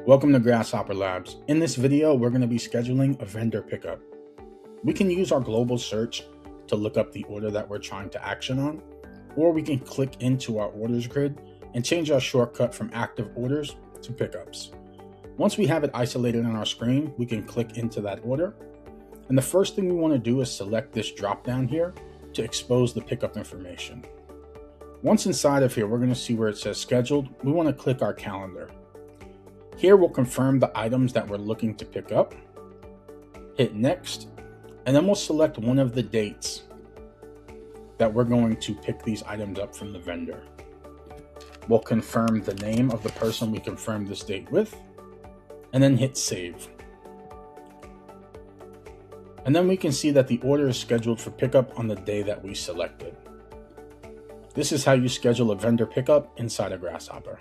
Welcome to Grasshopper Labs. In this video, we're going to be scheduling a vendor pickup. We can use our global search to look up the order that we're trying to action on, or we can click into our orders grid and change our shortcut from active orders to pickups. Once we have it isolated on our screen, we can click into that order. And the first thing we want to do is select this drop down here to expose the pickup information. Once inside of here, we're going to see where it says scheduled. We want to click our calendar. Here we'll confirm the items that we're looking to pick up, hit next, and then we'll select one of the dates that we're going to pick these items up from the vendor. We'll confirm the name of the person we confirmed this date with, and then hit save. And then we can see that the order is scheduled for pickup on the day that we selected. This is how you schedule a vendor pickup inside of Grasshopper.